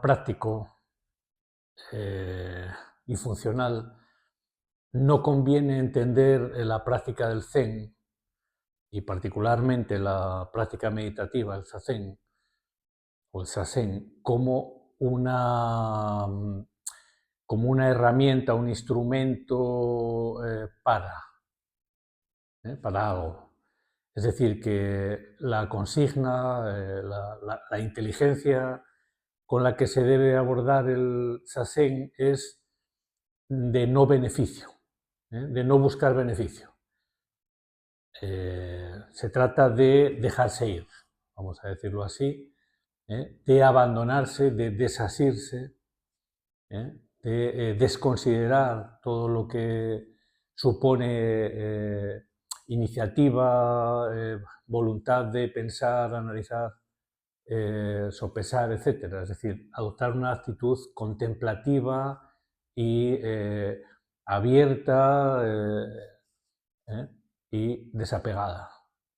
práctico y funcional, no conviene entender la práctica del Zen y particularmente la práctica meditativa, el Zazen o el Zazen, como una herramienta, un instrumento para algo. Es decir, que la consigna, la inteligencia con la que se debe abordar el Zazen es de no beneficio, de no buscar beneficio. Se trata de dejarse ir, vamos a decirlo así, de abandonarse, de desasirse, de desconsiderar todo lo que supone iniciativa, voluntad de pensar, analizar, sopesar, etc. Es decir, adoptar una actitud contemplativa y abierta y desapegada,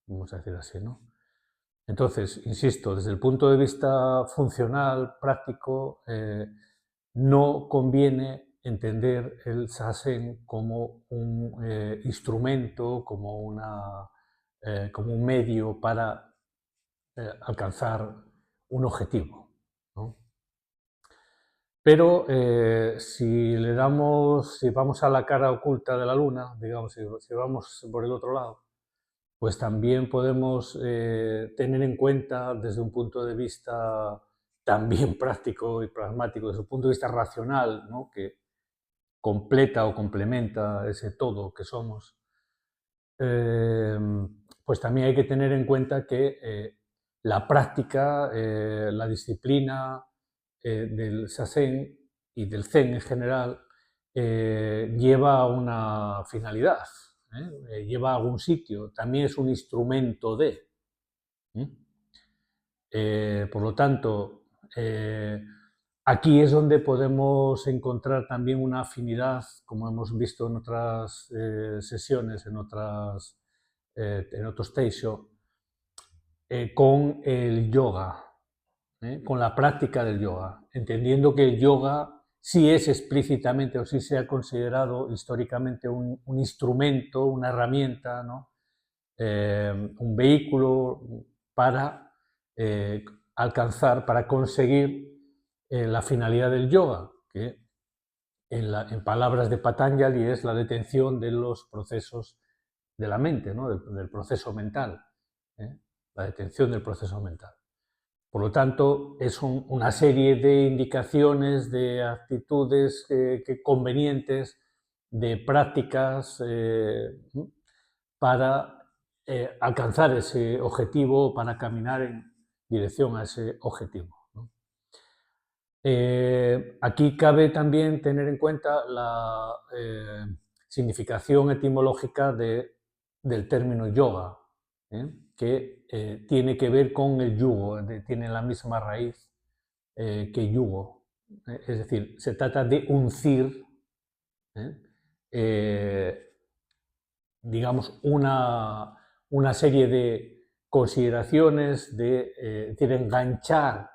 vamos a decir así, ¿no? Entonces, insisto, desde el punto de vista funcional, práctico, no conviene entender el Zazen como un instrumento, como un medio para alcanzar un objetivo, ¿no? Pero si vamos a la cara oculta de la luna, digamos, si vamos por el otro lado, pues también podemos tener en cuenta desde un punto de vista también práctico y pragmático, desde un punto de vista racional, ¿no?, que completa o complementa ese todo que somos, pues también hay que tener en cuenta que la práctica, la disciplina del Zazen y del Zen en general lleva a una finalidad, lleva a algún sitio, también es un instrumento de. Por lo tanto, aquí es donde podemos encontrar también una afinidad, como hemos visto en otras sesiones, en otros Taisho, con el yoga, con la práctica del yoga, entendiendo que el yoga sí es explícitamente o sí se ha considerado históricamente un instrumento, una herramienta, ¿no?, un vehículo para alcanzar, para conseguir la finalidad del yoga, que en palabras de Patanjali es la detención de los procesos de la mente, ¿no?, del proceso mental, la detención del proceso mental. Por lo tanto, es una serie de indicaciones, de actitudes convenientes, de prácticas para alcanzar ese objetivo, para caminar en dirección a ese objetivo, ¿no? Aquí cabe también tener en cuenta la significación etimológica del término yoga, que tiene que ver con el yugo, tiene la misma raíz que yugo. Es decir, se trata de uncir, digamos, una serie de consideraciones, es decir, enganchar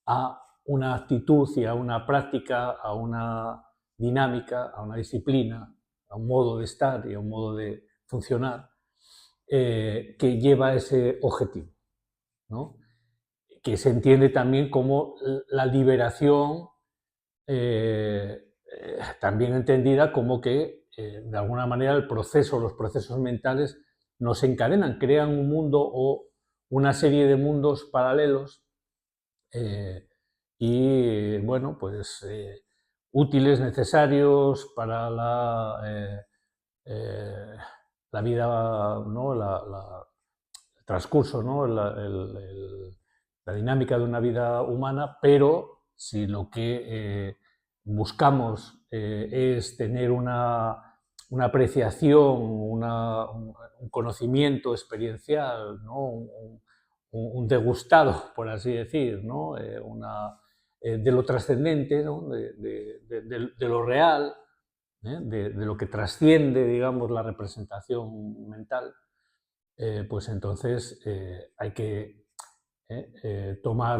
a una actitud y a una práctica, a una dinámica, a una disciplina, a un modo de estar y a un modo de funcionar que lleva a ese objetivo, ¿no?, que se entiende también como la liberación, también entendida como que, de alguna manera, los procesos mentales nos encadenan, crean un mundo o una serie de mundos paralelos y, bueno, pues útiles, necesarios para la vida, ¿no?, el transcurso, ¿no?, la dinámica de una vida humana, pero si lo que buscamos es tener una apreciación, un conocimiento experiencial, ¿no?, un degustado, por así decir, ¿no?, de lo trascendente, ¿no?, de lo real, de lo que trasciende, digamos, la representación mental, pues entonces hay que tomar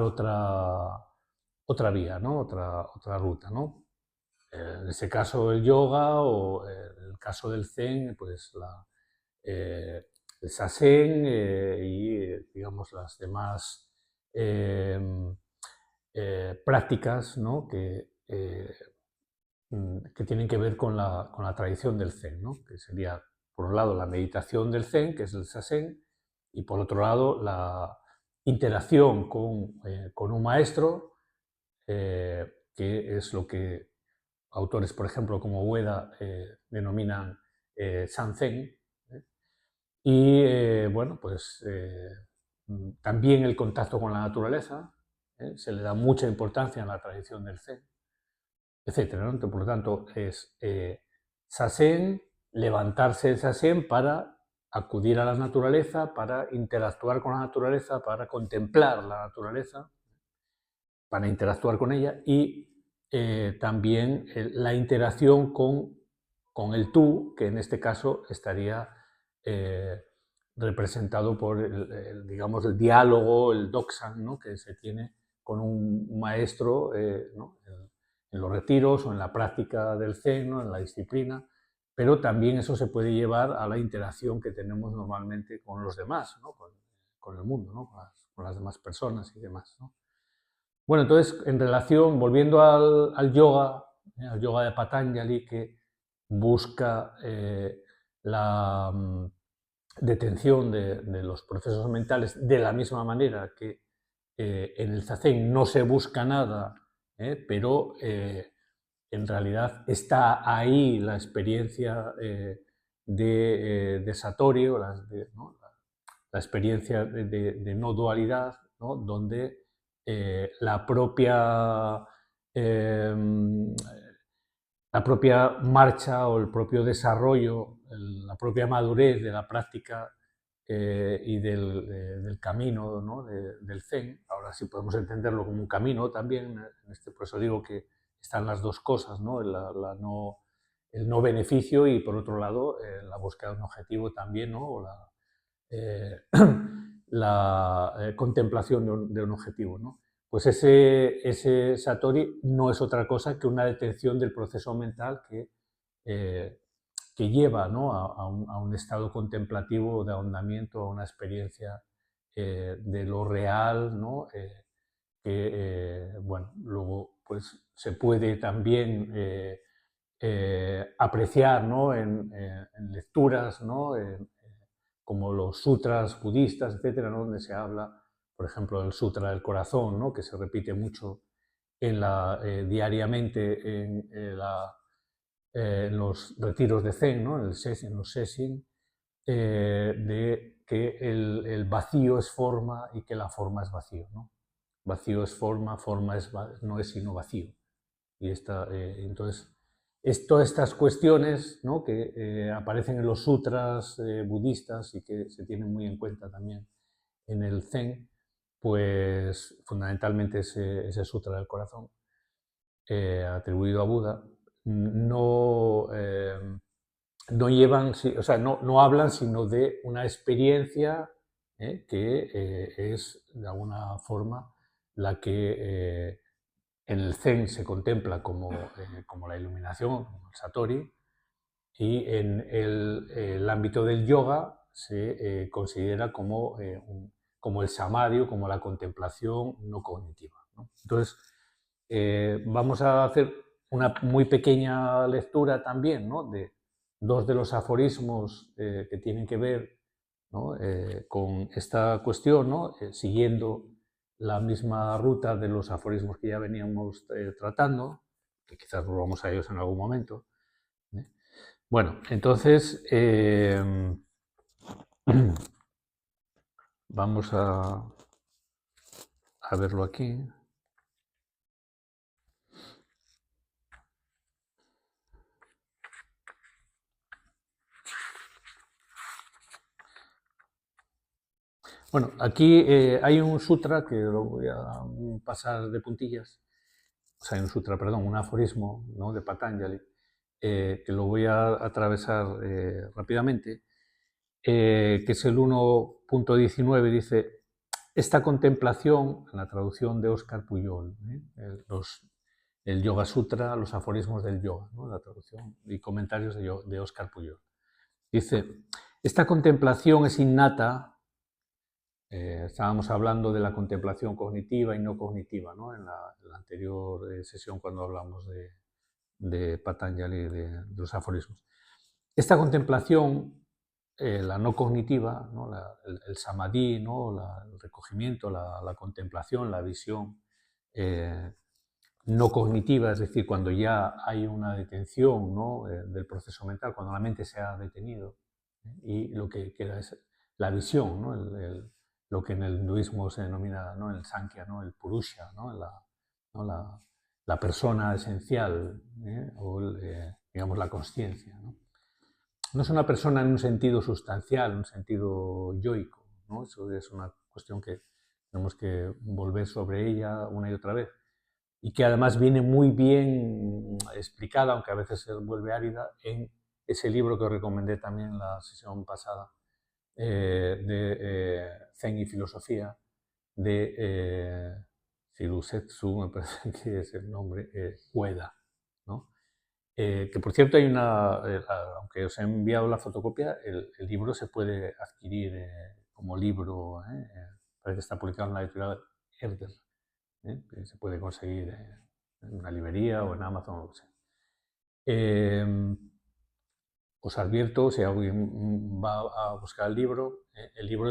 otra vía, ¿no? Otra ruta, ¿no? En este caso el yoga, o en el caso del zen, pues el sasen, y digamos las demás prácticas, ¿no? Que tienen que ver con la tradición del zen, ¿no? Que sería, por un lado, la meditación del zen, que es el sasen, y por otro lado, la interacción con un maestro, que es lo que autores, por ejemplo, como Ueda, denominan Sanzen. Y bueno, pues también el contacto con la naturaleza, se le da mucha importancia en la tradición del Zen, etcétera, ¿no? Por lo tanto, es sasen, levantarse del sasen para acudir a la naturaleza, para interactuar con la naturaleza, para contemplar la naturaleza, para interactuar con ella, y también la interacción con el tú, que en este caso estaría eh, representado por digamos, el diálogo, el doxan, ¿no? Que se tiene con un maestro, ¿no? En los retiros o en la práctica del zen, ¿no? En la disciplina, pero también eso se puede llevar a la interacción que tenemos normalmente con los demás, ¿no? Con el mundo, ¿no? Con las demás personas y demás, ¿no? Bueno, entonces, en relación, volviendo al yoga de Patanjali, que busca la detención de los procesos mentales de la misma manera que en el zazen no se busca nada, pero en realidad está ahí la experiencia de Satori, o ¿no? La experiencia de no dualidad, ¿no? Donde eh, la propia marcha o el propio desarrollo, la propia madurez de la práctica y del camino, ¿no? Del Zen. Ahora sí podemos entenderlo como un camino también, por eso digo que están las dos cosas, ¿no? El no beneficio, y por otro lado la búsqueda de un objetivo también, ¿no? O eh, la contemplación de un objetivo, ¿no? Pues ese Satori no es otra cosa que una detención del proceso mental eh, que lleva, ¿no? A un estado contemplativo de ahondamiento, a una experiencia de lo real, ¿no? Bueno, luego pues se puede también apreciar, ¿no? En lecturas, ¿no? Como los sutras budistas, etcétera, ¿no? Donde se habla, por ejemplo, del sutra del corazón, ¿no? Que se repite mucho diariamente en los retiros de Zen, ¿no? En los sesshin, de que el vacío es forma y que la forma es vacío, ¿no? Vacío es forma, forma no es sino vacío. Y entonces, todas estas cuestiones, ¿no? Que aparecen en los sutras budistas y que se tienen muy en cuenta también en el Zen, pues fundamentalmente ese sutra del corazón, atribuido a Buda, no, no llevan, o sea, no hablan sino de una experiencia que es de alguna forma la que en el Zen se contempla como la iluminación, como el Satori, y en el ámbito del yoga se considera como el samadhi, como la contemplación no cognitiva, ¿no? Entonces, vamos a hacer una muy pequeña lectura también, ¿no? De dos de los aforismos que tienen que ver, ¿no? Con esta cuestión, ¿no? Siguiendo la misma ruta de los aforismos que ya veníamos tratando, que quizás volvamos a ellos en algún momento. Bueno, entonces vamos a verlo aquí. Bueno, aquí hay un sutra que lo voy a pasar de puntillas. O sea, hay un sutra, perdón, un aforismo, ¿no? De Patanjali, que lo voy a atravesar rápidamente, que es el 1.19, dice: esta contemplación, en la traducción de Óscar Pujol, el Yoga Sutra, los aforismos del yoga, ¿no? La traducción y comentarios de Óscar Pujol. Dice, esta contemplación es innata. Estábamos hablando de la contemplación cognitiva y no cognitiva, ¿no? En la anterior sesión cuando hablamos de Patanjali, de los aforismos. Esta contemplación, la no cognitiva, ¿no? El samadhi, ¿no? El recogimiento, la contemplación, la visión no cognitiva, es decir, cuando ya hay una detención, ¿no? Del proceso mental, cuando la mente se ha detenido, y lo que queda es la visión, ¿no? Lo que en el hinduismo se denomina, ¿no? El Sankhya, ¿no? El Purusha, ¿no? La persona esencial, o digamos la consciencia, ¿no? No es una persona en un sentido sustancial, en un sentido yoico, ¿no? Eso es una cuestión que tenemos que volver sobre ella una y otra vez, y que además viene muy bien explicada, aunque a veces se vuelve árida, en ese libro que os recomendé también en la sesión pasada, de Zen y Filosofía, de Shirusetsu, me parece que es el nombre, Ueda, ¿no? Que por cierto hay aunque os he enviado la fotocopia, el libro se puede adquirir como libro, parece que está publicado en la editorial Herder, que se puede conseguir en una librería o en Amazon o lo que sea. Os advierto, si alguien va a buscar el libro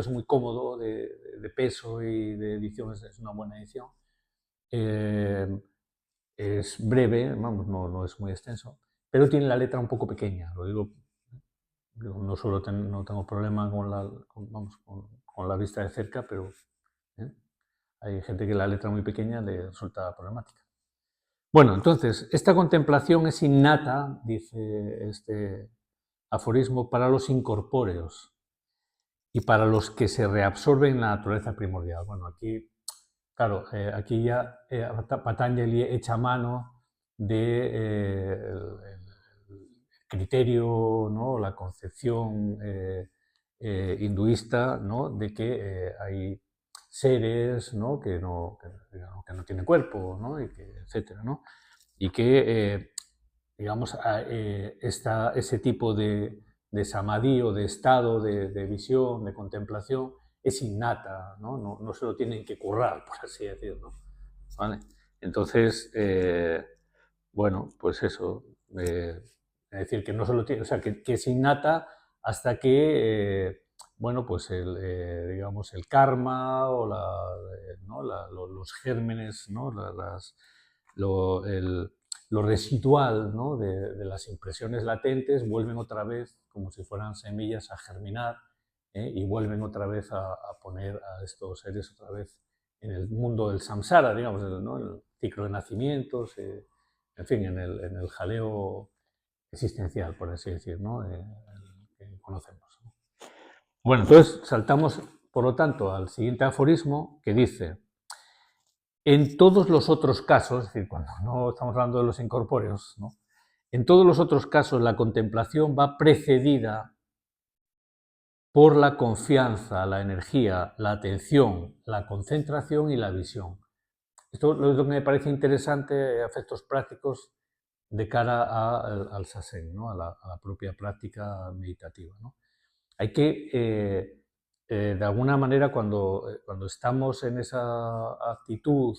es muy cómodo de peso y de edición, es una buena edición. Es breve, vamos, no es muy extenso, pero tiene la letra un poco pequeña, lo digo, no tengo problema con la vista de cerca, pero hay gente que la letra muy pequeña le resulta problemática. Bueno, entonces, esta contemplación es innata, dice este aforismo, para los incorpóreos y para los que se reabsorben en la naturaleza primordial. Bueno, aquí, claro, aquí ya Patanjali echa mano del criterio, ¿no? La concepción hinduista, ¿no? De que hay seres, ¿no? Que no tienen cuerpo, ¿no? Y que, etcétera, ¿no? Y que digamos, ese tipo de samadhi o de estado de visión, de contemplación, es innata, ¿no? No se lo tienen que currar, por así decirlo, ¿vale? Entonces, bueno, pues eso, es decir, que no solo tiene, o sea, que es innata hasta que, bueno, pues digamos, el karma o ¿no? Los gérmenes, ¿no? Lo residual, ¿no? de las impresiones latentes vuelven otra vez, como si fueran semillas, a germinar, y vuelven otra vez a poner a estos seres otra vez en el mundo del samsara, digamos, ¿no? El ciclo de nacimientos, en fin, en el jaleo existencial, por así decir, ¿no? Que conocemos, ¿no? Bueno, entonces saltamos, por lo tanto, al siguiente aforismo que dice: en todos los otros casos, es decir, cuando no estamos hablando de los incorpóreos, ¿no? En todos los otros casos la contemplación va precedida por la confianza, la energía, la atención, la concentración y la visión. Esto es lo que me parece interesante a efectos prácticos de cara al sasen, ¿no? a la propia práctica meditativa, ¿no? Hay que, de alguna manera, cuando estamos en esa actitud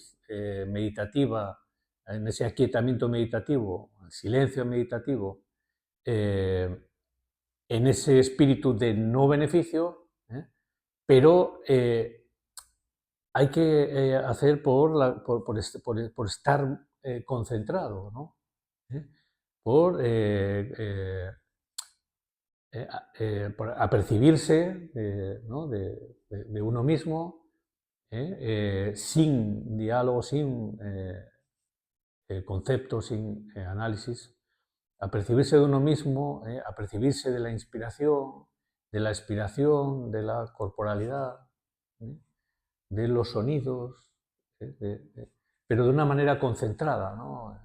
meditativa, en ese aquietamiento meditativo, el silencio meditativo, en ese espíritu de no beneficio, pero hay que hacer por estar concentrado, ¿no? Por por apercibirse, ¿no? de uno mismo, sin diálogo, sin conceptos, sin análisis, apercibirse de uno mismo, apercibirse de la inspiración, de la expiración, de la corporalidad, de los sonidos, pero de una manera concentrada, ¿no?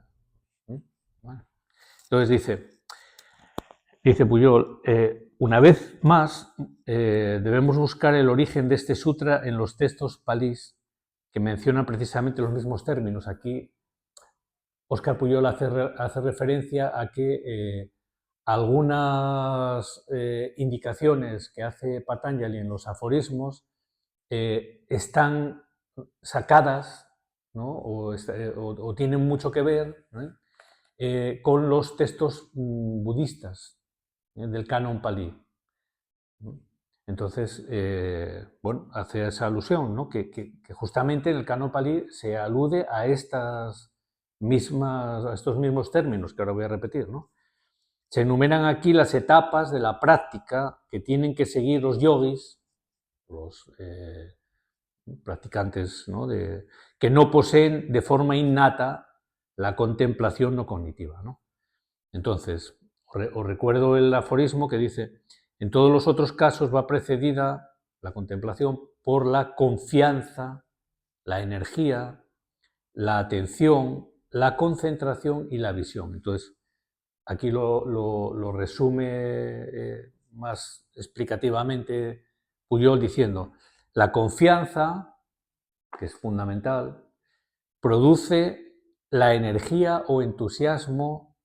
Bueno. Entonces dice Pujol, una vez más, debemos buscar el origen de este sutra en los textos palís que mencionan precisamente los mismos términos. Aquí Óscar Pujol hace referencia a que algunas indicaciones que hace Patanjali en los aforismos están sacadas, ¿no? o tienen mucho que ver, ¿no? Con los textos budistas del canon palí. Entonces, bueno, hace esa alusión, ¿no? que justamente en el canon palí se alude a estos mismos términos que ahora voy a repetir, ¿no? Se enumeran aquí las etapas de la práctica que tienen que seguir los yogis, los practicantes, ¿no? que no poseen de forma innata la contemplación no cognitiva, ¿no? Entonces, os recuerdo el aforismo que dice: en todos los otros casos va precedida la contemplación por la confianza, la energía, la atención, la concentración y la visión. Entonces, aquí lo resume más explicativamente Pujol diciendo: la confianza, que es fundamental, produce la energía o entusiasmo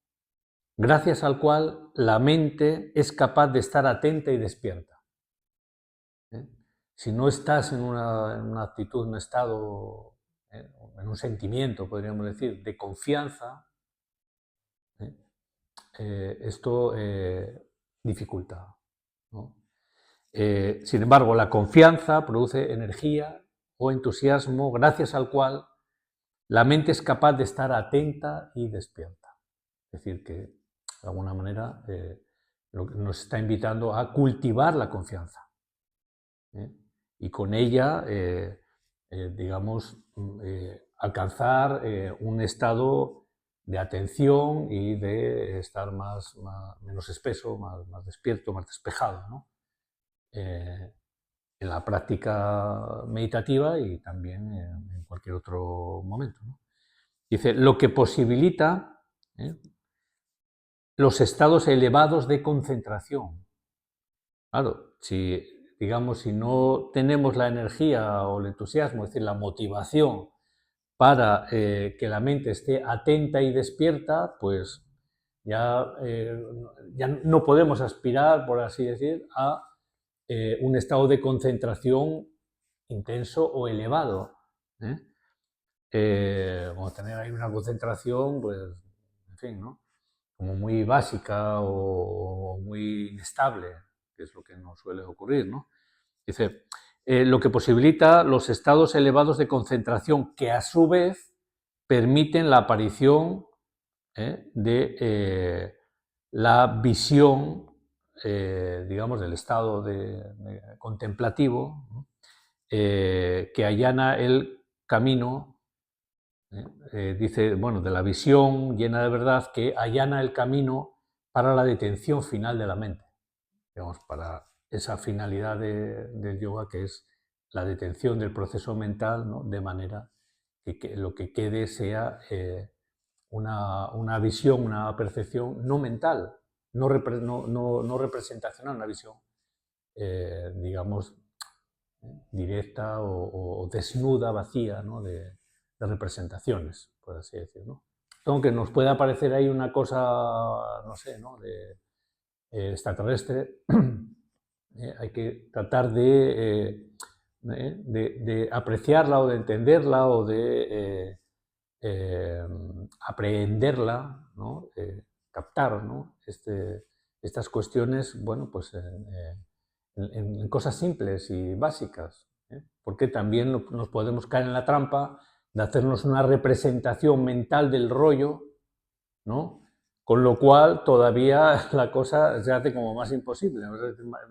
gracias al cual la mente es capaz de estar atenta y despierta. Si no estás en una actitud, en un estado, en un sentimiento, podríamos decir, de confianza, esto dificulta, ¿no? Sin embargo, la confianza produce energía o entusiasmo gracias al cual la mente es capaz de estar atenta y despierta. Es decir, que de alguna manera nos está invitando a cultivar la confianza. Y con ella, digamos, alcanzar un estado de atención y de estar menos espeso, más despierto, más despejado, ¿no? En la práctica meditativa y también en cualquier otro momento, ¿no? Dice, lo que posibilita los estados elevados de concentración. Claro, si no tenemos la energía o el entusiasmo, es decir, la motivación para que la mente esté atenta y despierta, pues ya no podemos aspirar, por así decir, a un estado de concentración intenso o elevado. Vamos a tener ahí una concentración, pues, en fin, ¿no? Como muy básica o muy inestable, que es lo que nos suele ocurrir, ¿no? Dice, lo que posibilita los estados elevados de concentración que a su vez permiten la aparición de la visión, digamos, del estado contemplativo, ¿no? Que allana el camino, dice, bueno, de la visión llena de verdad que allana el camino para la detención final de la mente, digamos, para esa finalidad del yoga que es la detención del proceso mental, ¿no? De manera que lo que quede sea una visión, una percepción no mental, no representacional, una visión, digamos, directa o desnuda, vacía, ¿no? de representaciones, por así decirlo. Aunque nos pueda parecer ahí una cosa, no sé, ¿no? de extraterrestre, hay que tratar de apreciarla o de entenderla o de aprehenderla, ¿no? Captar, ¿no? Estas cuestiones, bueno, pues en cosas simples y básicas, porque también nos podemos caer en la trampa de hacernos una representación mental del rollo, ¿no? Con lo cual todavía la cosa se hace como más imposible, ¿no?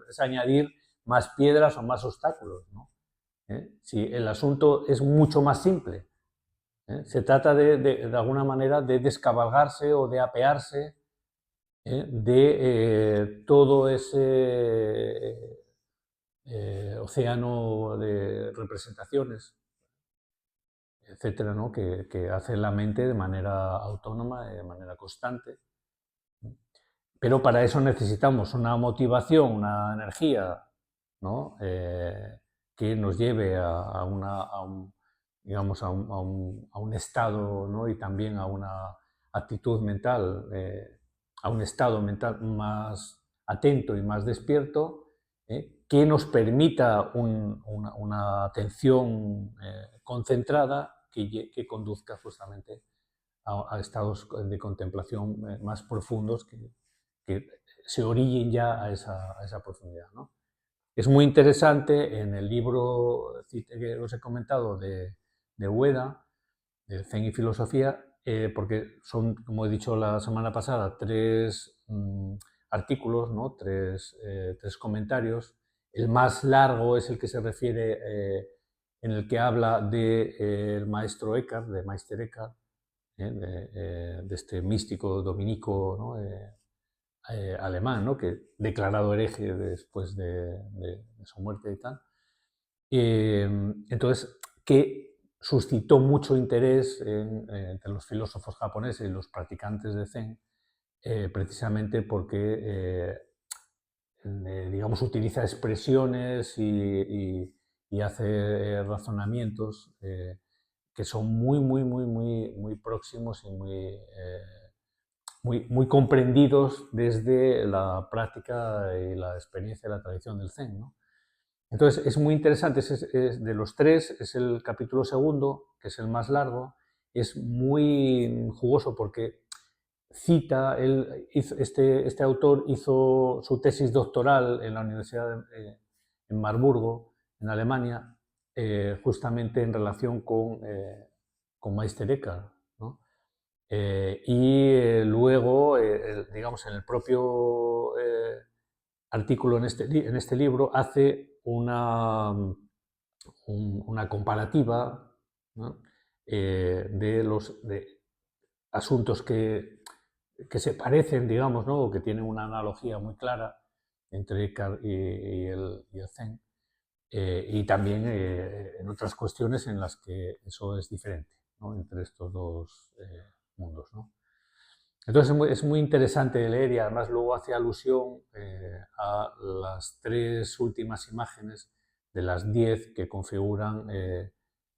Es añadir más piedras o más obstáculos, ¿no? Si el asunto es mucho más simple, se trata de alguna manera de descabalgarse o de apearse de todo ese océano de representaciones, etcétera, ¿no? que hace la mente de manera autónoma, de manera constante. pero para eso necesitamos una motivación, una energía, ¿no? Que nos lleve a un, digamos, a un estado, ¿no? Y también a una actitud mental, a un estado mental más atento y más despierto, que nos permita una atención concentrada que conduzca justamente a estados de contemplación más profundos que se orillen ya a esa profundidad, ¿no? Es muy interesante en el libro que os he comentado de Ueda, de Zen y Filosofía, porque son, como he dicho la semana pasada, tres artículos, ¿no? Tres comentarios. El más largo es el que se refiere, en el que habla del maestro Eckhart, de Meister Eckhart, de este místico dominico, ¿no? Alemán, ¿no? Que declarado hereje después de su muerte y tal. Entonces, que suscitó mucho interés entre los filósofos japoneses y los practicantes de Zen, precisamente porque, digamos, utiliza expresiones y hace razonamientos que son muy próximos y muy comprendidos desde la práctica y la experiencia de la tradición del Zen, ¿no? Entonces, es muy interesante, es de los tres, es el capítulo segundo, que es el más largo, es muy jugoso porque cita, este autor hizo su tesis doctoral en la Universidad en Marburgo, en Alemania, justamente en relación con Meister Eckhart, ¿no? Luego, digamos, en el propio artículo en este libro, hace una comparativa, ¿no? De asuntos que se parecen, digamos, ¿no? O que tienen una analogía muy clara entre Eckhart y el Zen, y también en otras cuestiones en las que eso es diferente, ¿no? Entre estos dos mundos, ¿no? Entonces es muy interesante de leer y además luego hace alusión a las tres últimas imágenes de las 10 que configuran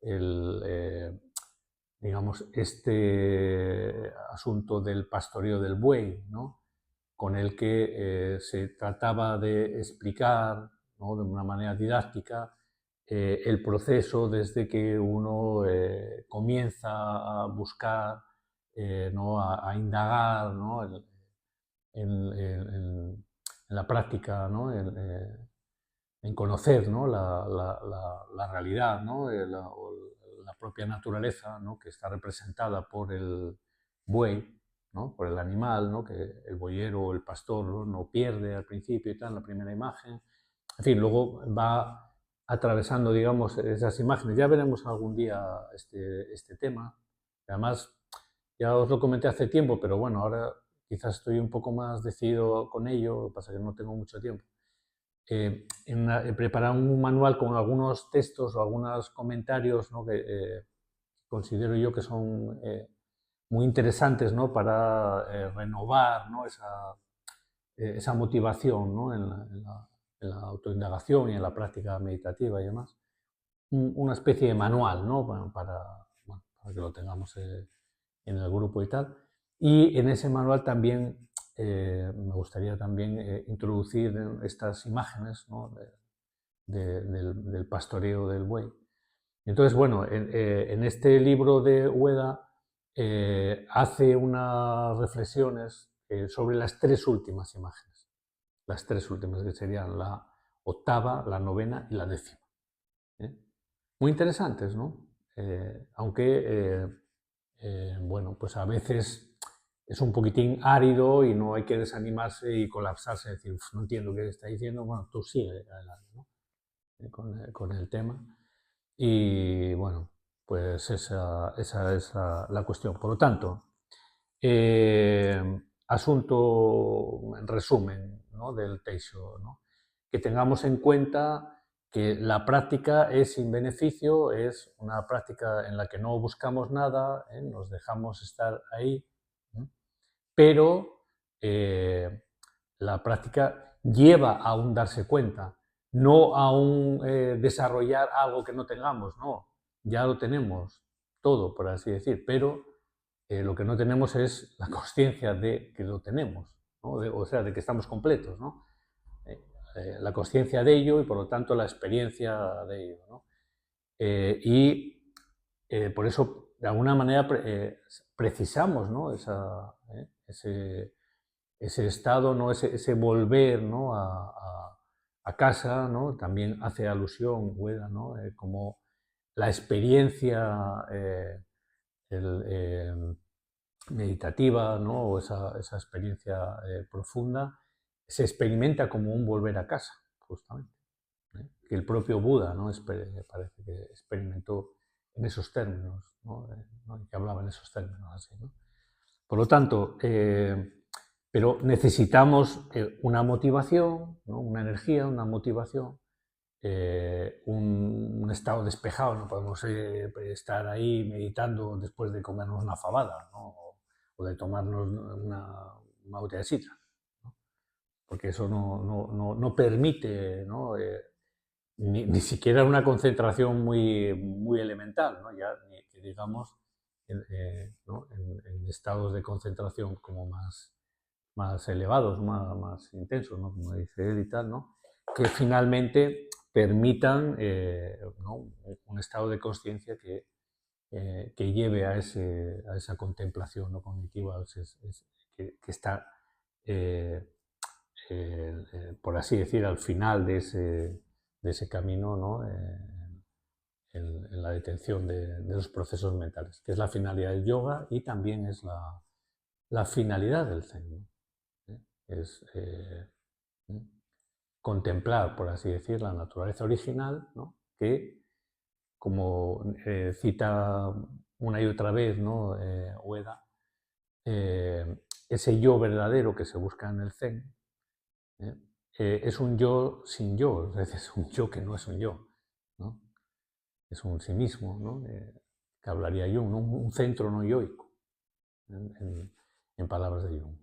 el, digamos, este asunto del pastoreo del buey, ¿no? Con el que se trataba de explicar, ¿no? De una manera didáctica el proceso desde que uno comienza a buscar, ¿no? A indagar, ¿no? En la práctica, ¿no? En conocer, ¿no? La realidad, ¿no? La propia naturaleza, ¿no? Que está representada por el buey, ¿no? Por el animal, ¿no? Que el boyero o el pastor no pierde al principio y tal, en la primera imagen. En fin, luego va atravesando, digamos, esas imágenes. Ya veremos algún día este tema. Además, ya os lo comenté hace tiempo, pero bueno, ahora quizás estoy un poco más decidido con ello, lo que pasa es que no tengo mucho tiempo. En preparar un manual con algunos textos o algunos comentarios, ¿no? Que considero yo que son muy interesantes, ¿no? Para renovar, ¿no? Esa motivación, ¿no? En la autoindagación y en la práctica meditativa y demás. Una especie de manual, ¿no? Bueno, para que lo tengamos en el grupo y tal. Y en ese manual también me gustaría también introducir estas imágenes, ¿no? Del pastoreo del buey. Entonces, bueno, en este libro de Ueda hace unas reflexiones sobre las tres últimas imágenes. Las tres últimas, que serían la octava, la novena y la décima. ¿eh? Muy interesantes, ¿no? Aunque, bueno, pues a veces es un poquitín árido y no hay que desanimarse y colapsarse, decir, no entiendo qué está diciendo, bueno, tú sigue adelante, ¿no? Con el tema. Y bueno, pues esa es la cuestión. Por lo tanto, asunto, en resumen, ¿no? Del Teixo, ¿no? Que tengamos en cuenta que la práctica es sin beneficio, es una práctica en la que no buscamos nada, nos dejamos estar ahí, pero la práctica lleva a un darse cuenta, no a un desarrollar algo que no tengamos, no, ya lo tenemos todo, por así decir, pero lo que no tenemos es la consciencia de que lo tenemos, ¿no? O sea, de que estamos completos, ¿no? La consciencia de ello y por lo tanto la experiencia de ello, ¿no? Por eso, de alguna manera, precisamos, ¿no? Ese estado, ¿no? Ese volver, ¿no? a casa, ¿no? También hace alusión Ueda, ¿no? Como la experiencia meditativa, ¿no? O esa experiencia profunda se experimenta como un volver a casa, justamente. Que el propio Buda, ¿no? Parece que experimentó en esos términos, ¿no? Que hablaba en esos términos así, ¿no? Por lo tanto, pero necesitamos una motivación, ¿no? Una energía, una motivación, un estado despejado. No podemos estar ahí meditando después de comernos una fabada, ¿no? O de tomarnos una botella de sidra, ¿no? Porque eso no permite, ¿no? Ni siquiera una concentración muy elemental, ¿no? Ya ni que digamos ¿no? en estados de concentración como más elevados, más intensos, ¿no? Como dice él y tal, ¿no? Que finalmente permitan ¿no? un estado de conciencia que lleve a esa contemplación no cognitiva, que está, eh, por así decir, al final de ese camino, ¿no? En la detención de los procesos mentales, que es la finalidad del yoga y también es la finalidad del Zen, ¿no? Es contemplar, por así decir, la naturaleza original, ¿no? Que, como cita una y otra vez, ¿no? Ueda, ese yo verdadero que se busca en el Zen ¿eh? Es un yo sin yo, es decir, es un yo que no es un yo, ¿no? Es un sí mismo, ¿no? Que hablaría Jung, ¿no? Un centro no yoico, en palabras de Jung.